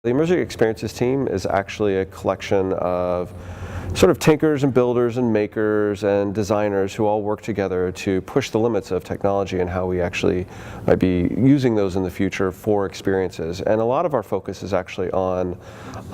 The Immersive Experiences team is actually a collection of sort of tinkers and builders and makers and designers who all work together to push the limits of technology and how we actually might be using those in the future for experiences. And a lot of our focus is actually on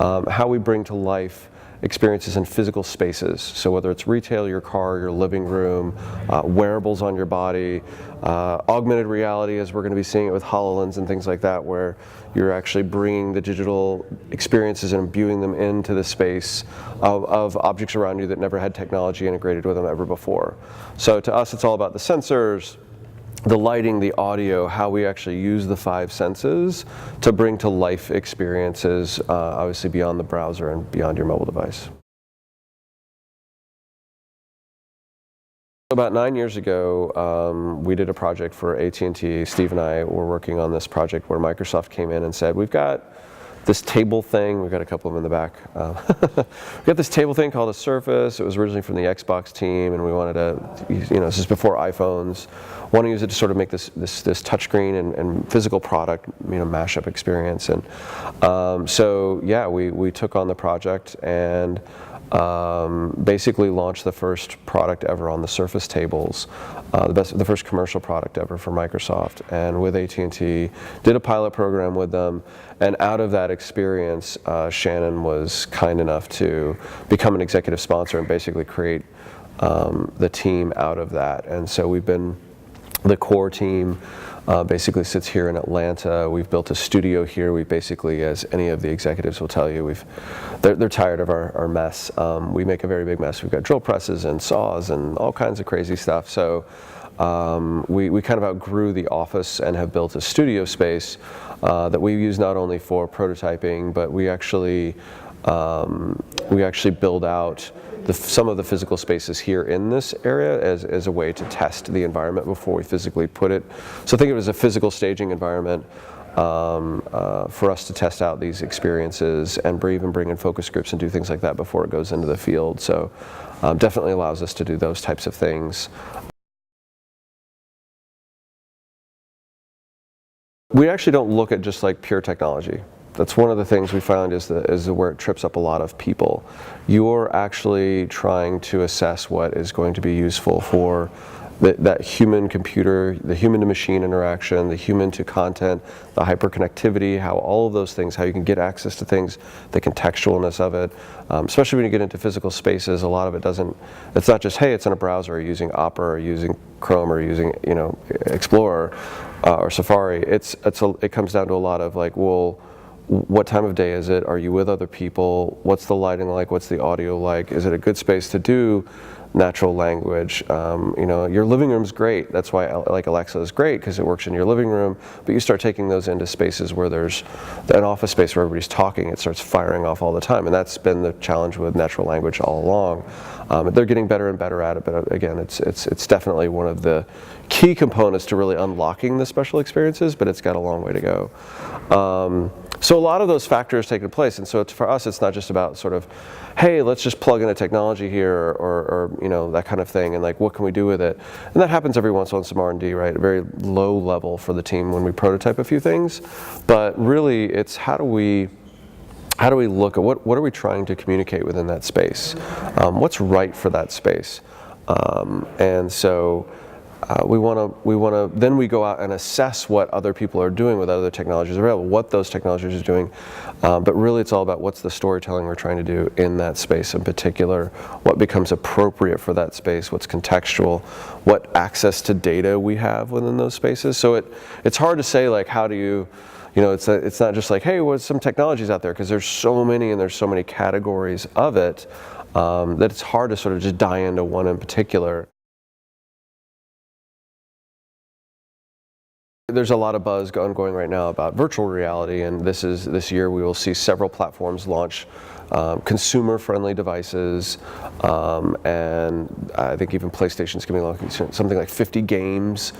how we bring to life experiences in physical spaces. So whether it's retail, your car, your living room, wearables on your body, augmented reality, as we're going to be seeing it with HoloLens and things like that, where you're actually bringing the digital experiences and imbuing them into the space of objects around you that never had technology integrated with them ever before. So to us, it's all about the sensors, the lighting, the audio, how we actually use the 5 senses to bring to life experiences, obviously beyond the browser and beyond your mobile device. About 9 years ago, we did a project for AT&T. Steve and I were working on this project where Microsoft came in and said, we've got this table thing, we've got a couple of them in the back. We got this table thing called a Surface. It was originally from the Xbox team, and we wanted to, this is before iPhones, want to use it to sort of make this touchscreen and physical product, mashup experience. And so yeah, we took on the project and basically launched the first product ever on the Surface tables, the first commercial product ever for Microsoft, and with AT&T, did a pilot program with them, and out of that experience, Shannon was kind enough to become an executive sponsor and basically create the team out of that. And so we've been, the core team basically sits here in Atlanta. We've built a studio here. We basically, as any of the executives will tell you, they're tired of our mess. We make a very big mess. We've got drill presses and saws and all kinds of crazy stuff. So we kind of outgrew the office and have built a studio space that we use not only for prototyping, but we actually build out some of the physical spaces here in this area as a way to test the environment before we physically put it. So think of it as a physical staging environment for us to test out these experiences and even bring in focus groups and do things like that before it goes into the field. So definitely allows us to do those types of things. We actually don't look at just like pure technology. That's one of the things we found is where it trips up a lot of people. You're actually trying to assess what is going to be useful for that human computer, the human to machine interaction, the human to content, the hyperconnectivity, how all of those things, how you can get access to things, the contextualness of it, especially when you get into physical spaces. A lot of it it's not just, hey, it's in a browser, or using Opera, or using Chrome, or using Explorer or Safari. It comes down to a lot of like, well, what time of day is it? Are you with other people? What's the lighting like? What's the audio like? Is it a good space to do natural language? Your living room's great. That's why like Alexa is great, because it works in your living room. But you start taking those into spaces where there's an office space where everybody's talking, it starts firing off all the time. And that's been the challenge with natural language all along. They're getting better and better at it, but again, it's definitely one of the key components to really unlocking the special experiences, but it's got a long way to go. So a lot of those factors taking place, and so for us, it's not just about sort of, hey, let's just plug in a technology here, or that kind of thing, and like, what can we do with it? And that happens every once in a while, some R&D, right? A very low level for the team when we prototype a few things, but really, it's how do we look at what are we trying to communicate within that space? What's right for that space? And so. Then we go out and assess what other people are doing with other technologies available, what those technologies are doing, but really it's all about what's the storytelling we're trying to do in that space in particular, what becomes appropriate for that space, what's contextual, what access to data we have within those spaces. So it's hard to say like, how do you, it's not just like, hey, what's some technologies out there, because there's so many and there's so many categories of it that it's hard to sort of just dive into one in particular. There's a lot of buzz ongoing right now about virtual reality, and this year we will see several platforms launch consumer-friendly devices, and I think even PlayStation's going to be launching something like 50 games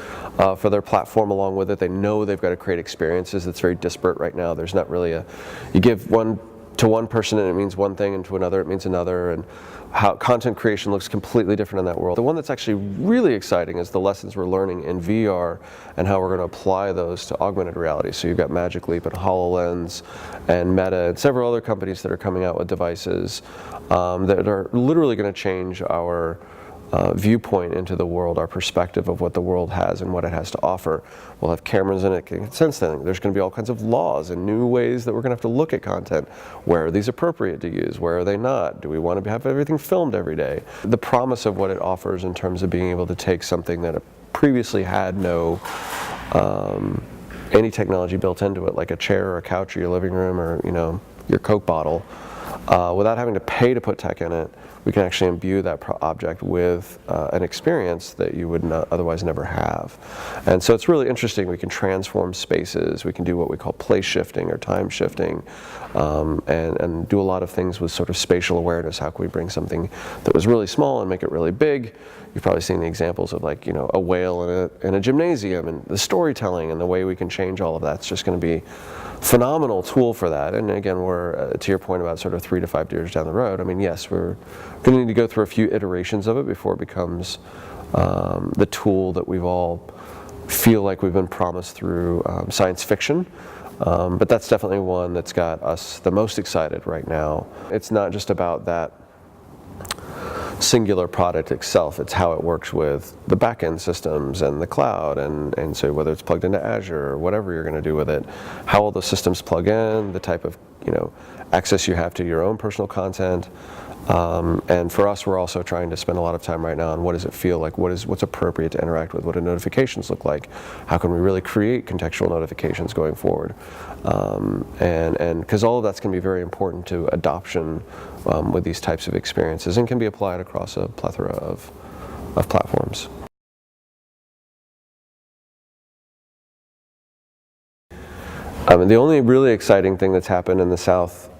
for their platform along with it. They know they've got to create experiences that's very disparate right now. There's not really you give one to one person it means one thing, and to another it means another, and how content creation looks completely different in that world. The one that's actually really exciting is the lessons we're learning in VR and how we're going to apply those to augmented reality. So you've got Magic Leap and HoloLens and Meta and several other companies that are coming out with devices that are literally going to change our viewpoint into the world, our perspective of what the world has and what it has to offer. We'll have cameras in it can sense things. There's going to be all kinds of laws and new ways that we're going to have to look at content. Where are these appropriate to use? Where are they not? Do we want to have everything filmed every day? The promise of what it offers in terms of being able to take something that previously had no any technology built into it, like a chair or a couch or your living room or your Coke bottle, without having to pay to put tech in it, we can actually imbue that object with an experience that you would otherwise never have. And so it's really interesting. We can transform spaces. We can do what we call place shifting or time shifting, and do a lot of things with sort of spatial awareness. How can we bring something that was really small and make it really big? You've probably seen the examples of a whale in a gymnasium, and the storytelling and the way we can change all of that's just going to be phenomenal tool for that. And again, we're to your point about sort of 3 to 5 years down the road. I mean, yes, we're going to need to go through a few iterations of it before it becomes the tool that we've all feel like we've been promised through science fiction. But that's definitely one that's got us the most excited right now. It's not just about that singular product itself, it's how it works with the back-end systems and the cloud, and so whether it's plugged into Azure or whatever you're going to do with it, how all those systems plug in, the type of access you have to your own personal content. And for us, we're also trying to spend a lot of time right now on what does it feel like, what's appropriate to interact with, what do notifications look like, how can we really create contextual notifications going forward, and because all of that's going to be very important to adoption with these types of experiences, and can be applied across a plethora of platforms. And the only really exciting thing that's happened in the South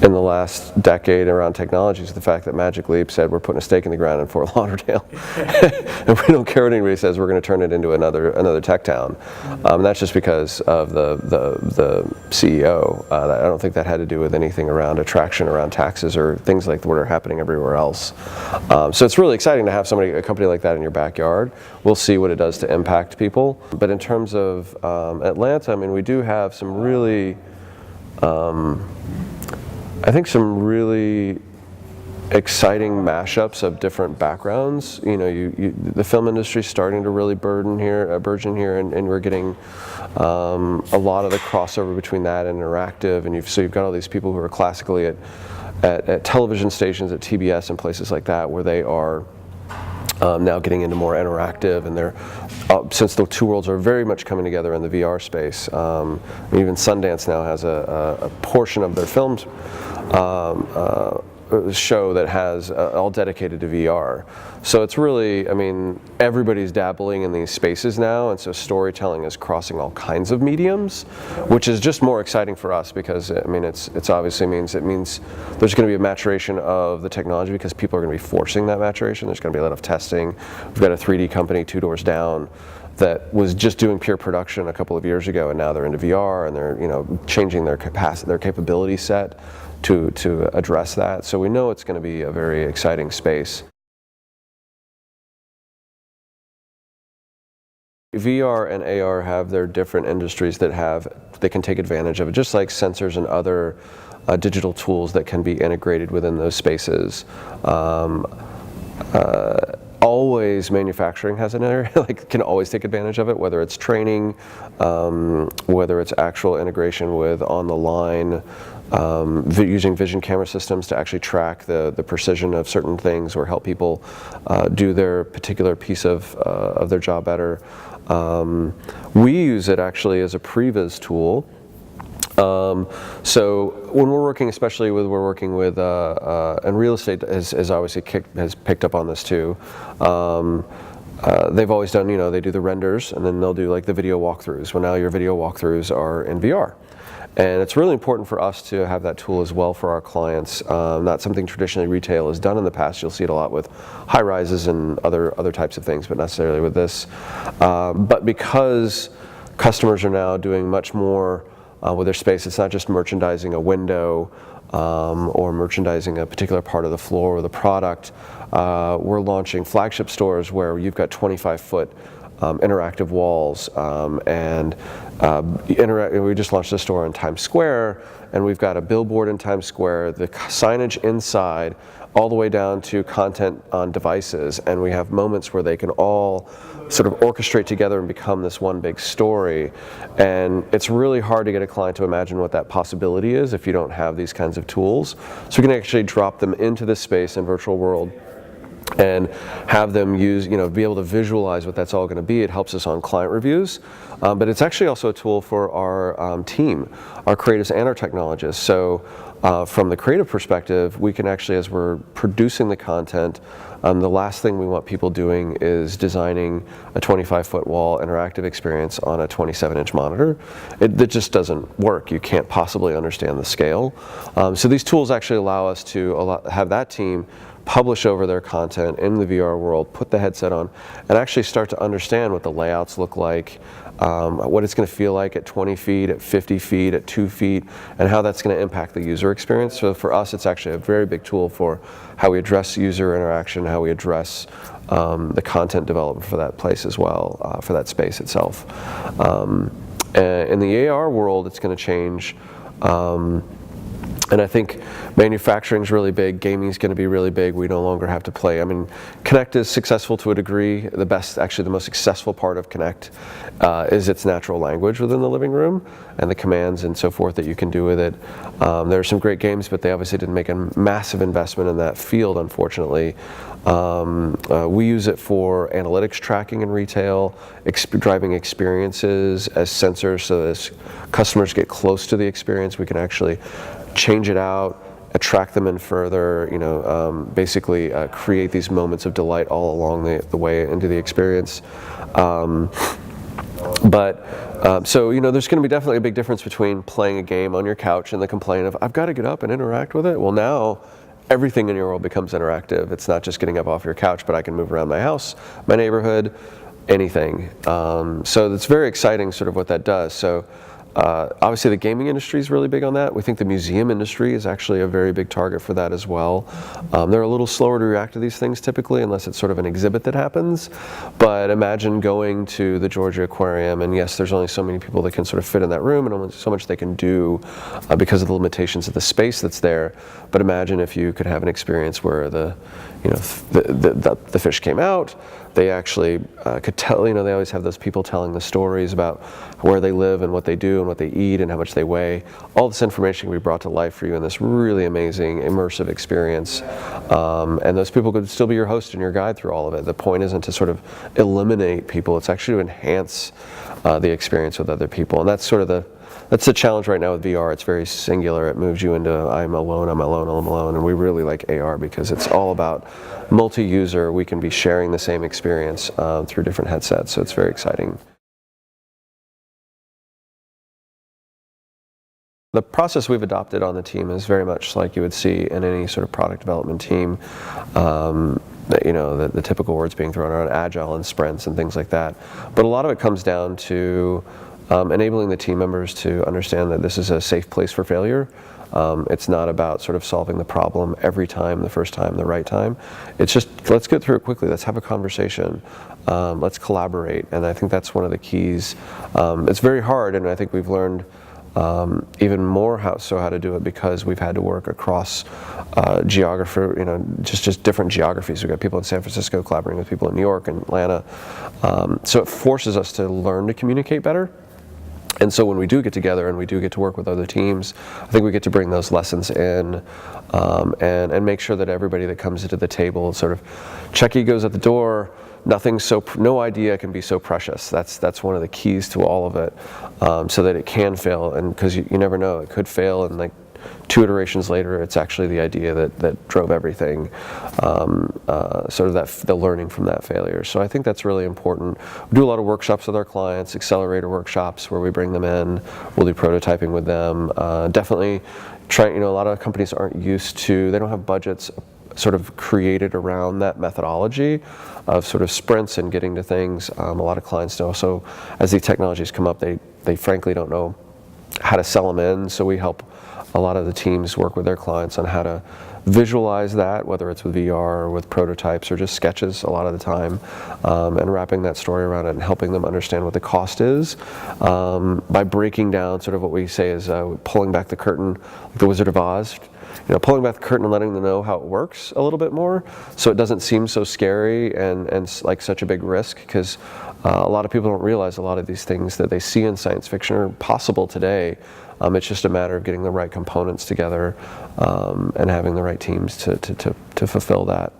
in the last decade around technology is the fact that Magic Leap said we're putting a stake in the ground in Fort Lauderdale, and we don't care what anybody says. We're going to turn it into another tech town. And that's just because of the CEO. I don't think that had to do with anything around attraction, around taxes, or things like what are happening everywhere else. So it's really exciting to have a company like that in your backyard. We'll see what it does to impact people. But in terms of Atlanta, I mean, we do have some really I think some really exciting mashups of different backgrounds. The film industry is starting to really burgeon here, and we're getting a lot of the crossover between that and interactive. And you've got all these people who are classically at television stations, at TBS and places like that, where they are now getting into more interactive, and they're since the two worlds are very much coming together in the VR space. Even Sundance now has a portion of their films show that has all dedicated to VR. So it's really, I mean, everybody's dabbling in these spaces now, and so storytelling is crossing all kinds of mediums, which is just more exciting for us because, I mean, it's obviously means there's going to be a maturation of the technology because people are going to be forcing that maturation. There's going to be a lot of testing. We've got a 3D company 2 doors down that was just doing pure production a couple of years ago, and now they're into VR, and they're changing their capability set to address that. So we know it's going to be a very exciting space. VR and AR have their different industries that can take advantage of it, just like sensors and other digital tools that can be integrated within those spaces. Always manufacturing has an area, can always take advantage of it, whether it's training, whether it's actual integration with on the line, using vision camera systems to actually track the precision of certain things or help people do their particular piece of their job better. We use it actually as a previs tool. So when we're working, especially we're working with, and real estate has obviously has picked up on this too. They've always done, they do the renders and then they'll do like the video walkthroughs. Well, now your video walkthroughs are in VR. And it's really important for us to have that tool as well for our clients. Not something traditionally retail has done in the past. You'll see it a lot with high rises and other types of things, but not necessarily with this. But because customers are now doing much more with their space. It's not just merchandising a window or merchandising a particular part of the floor or the product. We're launching flagship stores where you've got 25-foot interactive walls, we just launched a store in Times Square, and we've got a billboard in Times Square, the signage inside, all the way down to content on devices, and we have moments where they can all sort of orchestrate together and become this one big story. And it's really hard to get a client to imagine what that possibility is if you don't have these kinds of tools. So we can actually drop them into this space in virtual world and have them use, be able to visualize what that's all going to be. It helps us on client reviews, but it's actually also a tool for our team, our creatives and our technologists. So from the creative perspective, we can actually, as we're producing the content, the last thing we want people doing is designing a 25-foot wall interactive experience on a 27-inch monitor. It just doesn't work. You can't possibly understand the scale. So these tools actually allow us to have that team publish over their content in the VR world, put the headset on, and actually start to understand what the layouts look like, what it's going to feel like at 20 feet, at 50 feet, at 2 feet, and how that's going to impact the user experience. So for us, it's actually a very big tool for how we address user interaction, how we address the content development for that place as well, for that space itself. In the AR world, it's going to change. And I think manufacturing is really big, gaming is going to be really big. We no longer have to play. I mean, Kinect is successful to a degree. The most successful part of Kinect is its natural language within the living room and the commands and so forth that you can do with it. There are some great games, but they obviously didn't make a massive investment in that field, unfortunately. We use it for analytics tracking in retail, driving experiences as sensors, so as customers get close to the experience, we can actually change it out, attract them in further, basically create these moments of delight all along the way into the experience. So, there's going to be definitely a big difference between playing a game on your couch and the complaint of, I've got to get up and interact with it. Well, now everything in your world becomes interactive. It's not just getting up off your couch, but I can move around my house, my neighborhood, anything. So it's very exciting sort of what that does. So obviously the gaming industry is really big on that. We think the museum industry is actually a very big target for that as well. They're a little slower to react to these things typically, unless it's sort of an exhibit that happens. But imagine going to the Georgia Aquarium, and yes, there's only so many people that can sort of fit in that room, and only so much they can do because of the limitations of the space that's there. But imagine if you could have an experience where the fish came out. They actually could tell, they always have those people telling the stories about where they live and what they do and what they eat and how much they weigh. All this information can be brought to life for you in this really amazing immersive experience. And those people could still be your host and your guide through all of it. The point isn't to sort of eliminate people, it's actually to enhance the experience with other people. And that's sort of that's the challenge right now with VR. It's very singular. It moves you into I'm alone, and we really like AR because it's all about multi-user. We can be sharing the same experience through different headsets, so it's very exciting. The process we've adopted on the team is very much like you would see in any sort of product development team. The typical words being thrown around, agile and sprints and things like that. But a lot of it comes down to enabling the team members to understand that this is a safe place for failure. It's not about sort of solving the problem every time, the first time, the right time. It's just, let's get through it quickly. Let's have a conversation. Let's collaborate. And I think that's one of the keys. It's very hard, and I think we've learned even more how to do it because we've had to work across geography, just different geographies. We've got people in San Francisco collaborating with people in New York and Atlanta. So it forces us to learn to communicate better. And so when we do get together and we do get to work with other teams, I think we get to bring those lessons in and make sure that everybody that comes into the table sort of check egos at the door. No idea can be so precious. That's one of the keys to all of it, so that it can fail. And because you never know, it could fail, and like 2 iterations later, it's actually the idea that drove everything, sort of the learning from that failure. So I think that's really important. We do a lot of workshops with our clients, accelerator workshops where we bring them in. We'll do prototyping with them. Definitely try, a lot of companies aren't used to, they don't have budgets sort of created around that methodology of sort of sprints and getting to things. A lot of clients know. So as these technologies come up, they frankly don't know how to sell them in. So we help a lot of the teams work with their clients on how to visualize that, whether it's with VR or with prototypes or just sketches a lot of the time, and wrapping that story around it and helping them understand what the cost is by breaking down sort of what we say is pulling back the curtain, like the Wizard of Oz. Pulling back the curtain and letting them know how it works a little bit more, so it doesn't seem so scary and like such a big risk, because a lot of people don't realize a lot of these things that they see in science fiction are possible today. It's just a matter of getting the right components together and having the right teams to fulfill that.